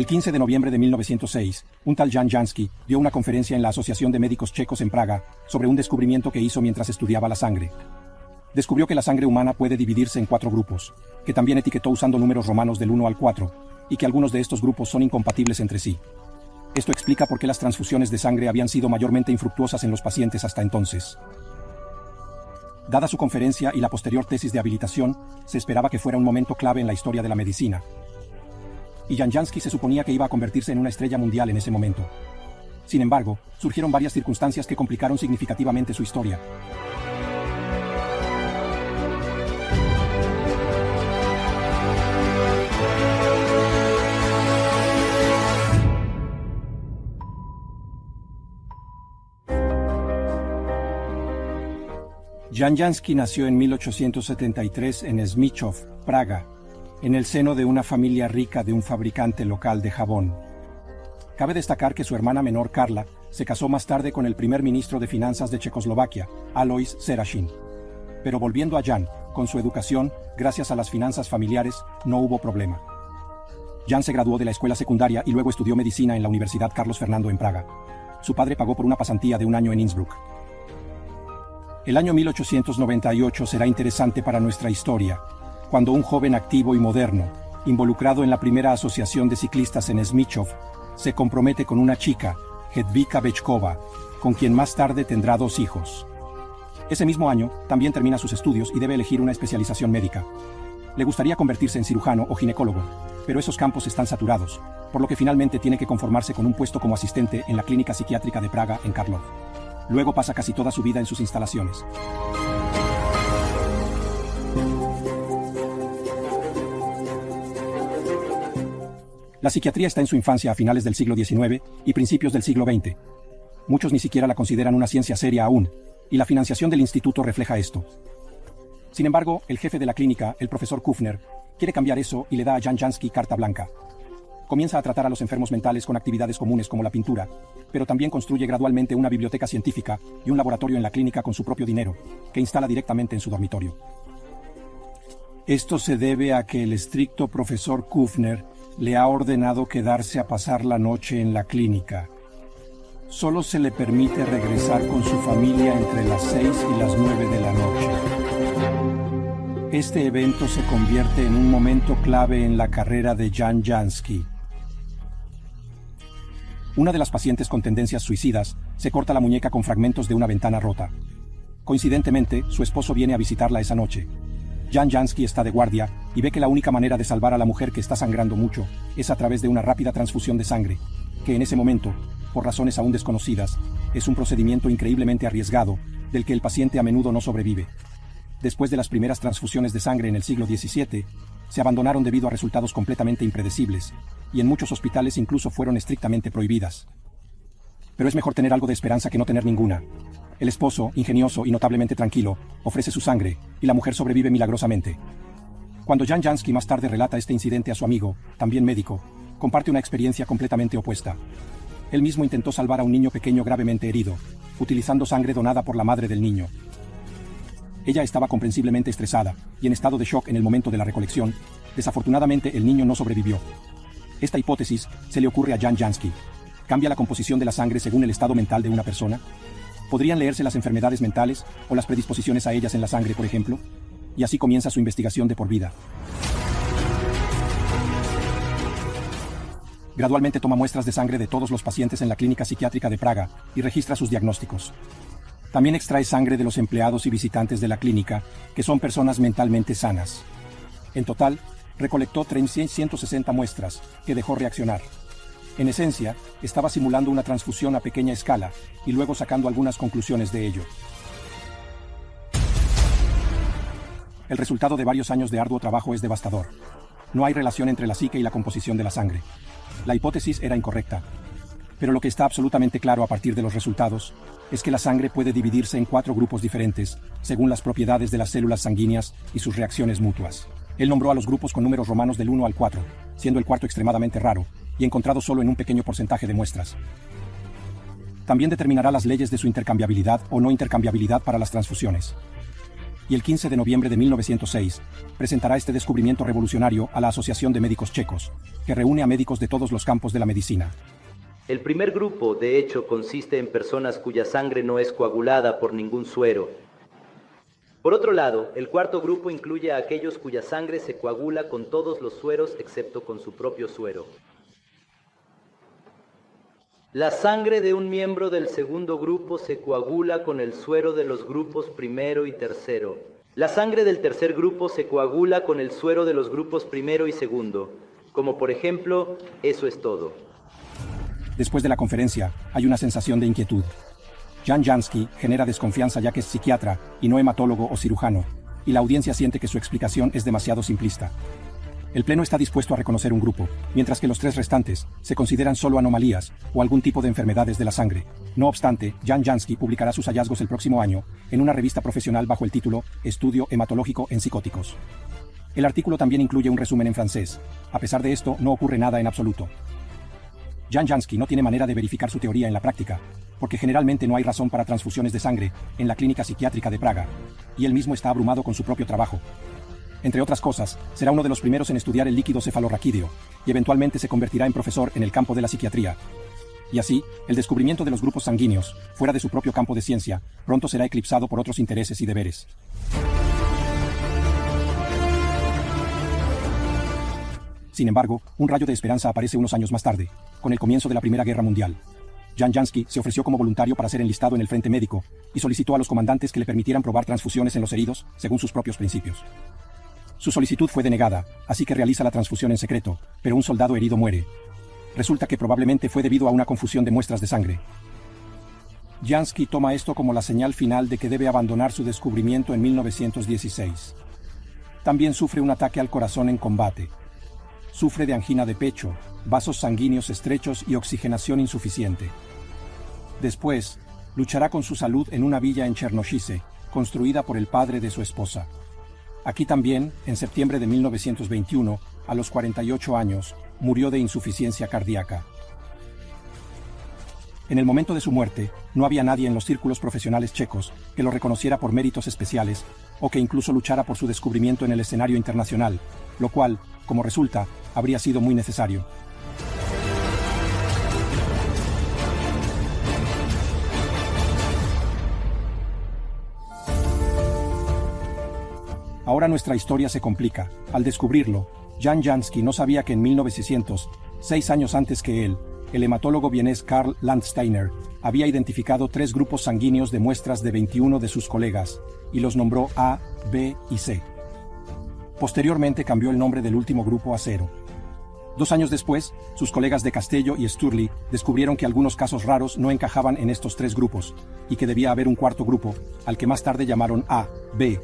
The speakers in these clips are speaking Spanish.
El 15 de noviembre de 1906, un tal Jan Jansky dio una conferencia en la Asociación de Médicos Checos en Praga sobre un descubrimiento que hizo mientras estudiaba la sangre. Descubrió que la sangre humana puede dividirse en 4 grupos, que también etiquetó usando números romanos del 1 al 4, y que algunos de estos grupos son incompatibles entre sí. Esto explica por qué las transfusiones de sangre habían sido mayormente infructuosas en los pacientes hasta entonces. Dada su conferencia y la posterior tesis de habilitación, se esperaba que fuera un momento clave en la historia de la medicina. Y Jan Jansky se suponía que iba a convertirse en una estrella mundial en ese momento. Sin embargo, surgieron varias circunstancias que complicaron significativamente su historia. Jan Jansky nació en 1873 en Zmichov, Praga, en el seno de una familia rica de un fabricante local de jabón. Cabe destacar que su hermana menor Carla se casó más tarde con el primer ministro de Finanzas de Checoslovaquia, Alois Serashin. Pero volviendo a Jan, con su educación, gracias a las finanzas familiares, no hubo problema. Jan se graduó de la escuela secundaria y luego estudió medicina en la Universidad Carlos Fernando en Praga. Su padre pagó por una pasantía de un año en Innsbruck. El año 1898 será interesante para nuestra historia, cuando un joven activo y moderno, involucrado en la primera asociación de ciclistas en Zmichov, se compromete con una chica, Hedvika Bechkova, con quien más tarde tendrá 2 hijos. Ese mismo año, también termina sus estudios y debe elegir una especialización médica. Le gustaría convertirse en cirujano o ginecólogo, pero esos campos están saturados, por lo que finalmente tiene que conformarse con un puesto como asistente en la Clínica Psiquiátrica de Praga en Karlov. Luego pasa casi toda su vida en sus instalaciones. La psiquiatría está en su infancia a finales del siglo XIX y principios del siglo XX. Muchos ni siquiera la consideran una ciencia seria aún, y la financiación del instituto refleja esto. Sin embargo, el jefe de la clínica, el profesor Kufner, quiere cambiar eso y le da a Jan Jansky carta blanca. Comienza a tratar a los enfermos mentales con actividades comunes como la pintura, pero también construye gradualmente una biblioteca científica y un laboratorio en la clínica con su propio dinero, que instala directamente en su dormitorio. Esto se debe a que el estricto profesor Kufner le ha ordenado quedarse a pasar la noche en la clínica. Solo se le permite regresar con su familia entre las 6 y las 9 de la noche. Este evento se convierte en un momento clave en la carrera de Jan Jansky. Una de las pacientes con tendencias suicidas se corta la muñeca con fragmentos de una ventana rota. Coincidentemente, su esposo viene a visitarla esa noche. Jan Jansky está de guardia y ve que la única manera de salvar a la mujer que está sangrando mucho es a través de una rápida transfusión de sangre, que en ese momento, por razones aún desconocidas, es un procedimiento increíblemente arriesgado, del que el paciente a menudo no sobrevive. Después de las primeras transfusiones de sangre en el siglo XVII, se abandonaron debido a resultados completamente impredecibles, y en muchos hospitales incluso fueron estrictamente prohibidas. Pero es mejor tener algo de esperanza que no tener ninguna. El esposo, ingenioso y notablemente tranquilo, ofrece su sangre, y la mujer sobrevive milagrosamente. Cuando Jan Jansky más tarde relata este incidente a su amigo, también médico, comparte una experiencia completamente opuesta. Él mismo intentó salvar a un niño pequeño gravemente herido, utilizando sangre donada por la madre del niño. Ella estaba comprensiblemente estresada, y en estado de shock en el momento de la recolección. Desafortunadamente el niño no sobrevivió. Esta hipótesis se le ocurre a Jan Jansky. ¿Cambia la composición de la sangre según el estado mental de una persona? ¿Podrían leerse las enfermedades mentales o las predisposiciones a ellas en la sangre, por ejemplo? Y así comienza su investigación de por vida. Gradualmente toma muestras de sangre de todos los pacientes en la Clínica Psiquiátrica de Praga y registra sus diagnósticos. También extrae sangre de los empleados y visitantes de la clínica, que son personas mentalmente sanas. En total, recolectó 360 muestras, que dejó reaccionar. En esencia, estaba simulando una transfusión a pequeña escala, y luego sacando algunas conclusiones de ello. El resultado de varios años de arduo trabajo es devastador. No hay relación entre la psique y la composición de la sangre. La hipótesis era incorrecta. Pero lo que está absolutamente claro a partir de los resultados es que la sangre puede dividirse en 4 grupos diferentes, según las propiedades de las células sanguíneas y sus reacciones mutuas. Él nombró a los grupos con números romanos del 1 al 4, siendo el cuarto extremadamente raro, y encontrado solo en un pequeño porcentaje de muestras. También determinará las leyes de su intercambiabilidad o no intercambiabilidad para las transfusiones. y el 15 de noviembre de 1906, presentará este descubrimiento revolucionario a la Asociación de Médicos Checos, que reúne a médicos de todos los campos de la medicina. El primer grupo, de hecho, consiste en personas cuya sangre no es coagulada por ningún suero. Por otro lado, el cuarto grupo incluye a aquellos cuya sangre se coagula con todos los sueros excepto con su propio suero. La sangre de un miembro del segundo grupo se coagula con el suero de los grupos primero y tercero. La sangre del tercer grupo se coagula con el suero de los grupos primero y segundo. Como por ejemplo, eso es todo. Después de la conferencia, hay una sensación de inquietud. Jan Jansky genera desconfianza ya que es psiquiatra y no hematólogo o cirujano, y la audiencia siente que su explicación es demasiado simplista. El Pleno está dispuesto a reconocer un grupo, mientras que los tres restantes se consideran solo anomalías o algún tipo de enfermedades de la sangre. No obstante, Jan Jansky publicará sus hallazgos el próximo año en una revista profesional bajo el título Estudio hematológico en psicóticos. El artículo también incluye un resumen en francés. A pesar de esto, no ocurre nada en absoluto. Jan Jansky no tiene manera de verificar su teoría en la práctica, porque generalmente no hay razón para transfusiones de sangre en la clínica psiquiátrica de Praga, y él mismo está abrumado con su propio trabajo. Entre otras cosas, será uno de los primeros en estudiar el líquido cefalorraquídeo, y eventualmente se convertirá en profesor en el campo de la psiquiatría. Y así, el descubrimiento de los grupos sanguíneos, fuera de su propio campo de ciencia, pronto será eclipsado por otros intereses y deberes. Sin embargo, un rayo de esperanza aparece unos años más tarde, con el comienzo de la Primera Guerra Mundial. Jan Jansky se ofreció como voluntario para ser enlistado en el frente médico, y solicitó a los comandantes que le permitieran probar transfusiones en los heridos, según sus propios principios. Su solicitud fue denegada, así que realiza la transfusión en secreto, pero un soldado herido muere. Resulta que probablemente fue debido a una confusión de muestras de sangre. Jansky toma esto como la señal final de que debe abandonar su descubrimiento en 1916. También sufre un ataque al corazón en combate. Sufre de angina de pecho, vasos sanguíneos estrechos y oxigenación insuficiente. Después, luchará con su salud en una villa en Chernobyl, construida por el padre de su esposa. Aquí también, en septiembre de 1921, a los 48 años, murió de insuficiencia cardíaca. En el momento de su muerte, no había nadie en los círculos profesionales checos que lo reconociera por méritos especiales o que incluso luchara por su descubrimiento en el escenario internacional, lo cual, como resulta, habría sido muy necesario. Ahora nuestra historia se complica. Al descubrirlo, Jan Jansky no sabía que en 1900, 6 años antes que él, el hematólogo vienés Karl Landsteiner había identificado 3 grupos sanguíneos de muestras de 21 de sus colegas, y los nombró A, B y C. Posteriormente cambió el nombre del último grupo a 0. 2 años después, sus colegas de Castello y Sturley descubrieron que algunos casos raros no encajaban en estos 3 grupos, y que debía haber un cuarto grupo, al que más tarde llamaron A, B.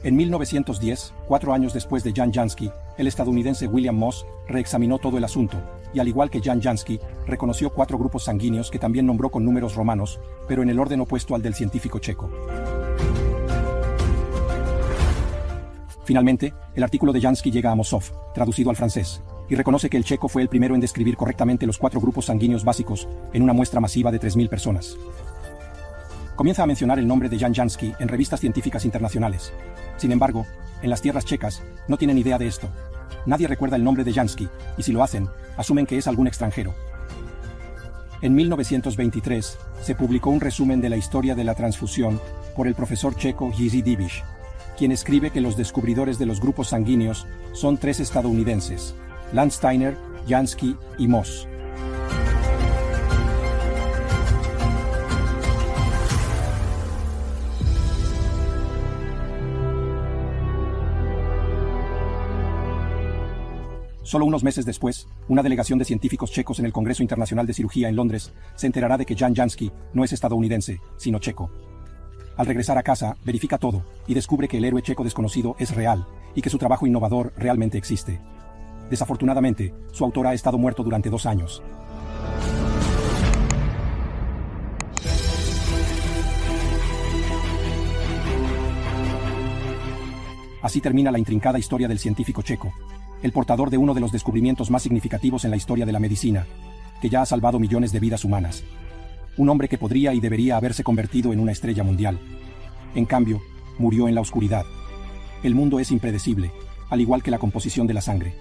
En 1910, 4 años después de Jan Jansky, el estadounidense William Moss reexaminó todo el asunto, y al igual que Jan Jansky, reconoció 4 grupos sanguíneos que también nombró con números romanos, pero en el orden opuesto al del científico checo. Finalmente, el artículo de Jansky llega a Mosov, traducido al francés, y reconoce que el checo fue el primero en describir correctamente los 4 grupos sanguíneos básicos en una muestra masiva de 3.000 personas. Comienza a mencionar el nombre de Jan Jansky en revistas científicas internacionales. Sin embargo, en las tierras checas, no tienen idea de esto. Nadie recuerda el nombre de Jansky, y si lo hacen, asumen que es algún extranjero. En 1923, se publicó un resumen de la historia de la transfusión por el profesor checo Jiří Dibiš, quien escribe que los descubridores de los grupos sanguíneos son 3 estadounidenses, Landsteiner, Jansky y Moss. Solo unos meses después, una delegación de científicos checos en el Congreso Internacional de Cirugía en Londres se enterará de que Jan Jansky no es estadounidense, sino checo. Al regresar a casa, verifica todo y descubre que el héroe checo desconocido es real y que su trabajo innovador realmente existe. Desafortunadamente, su autor ha estado muerto durante 2 años. Así termina la intrincada historia del científico checo, el portador de uno de los descubrimientos más significativos en la historia de la medicina, que ya ha salvado millones de vidas humanas. Un hombre que podría y debería haberse convertido en una estrella mundial. En cambio, murió en la oscuridad. El mundo es impredecible, al igual que la composición de la sangre.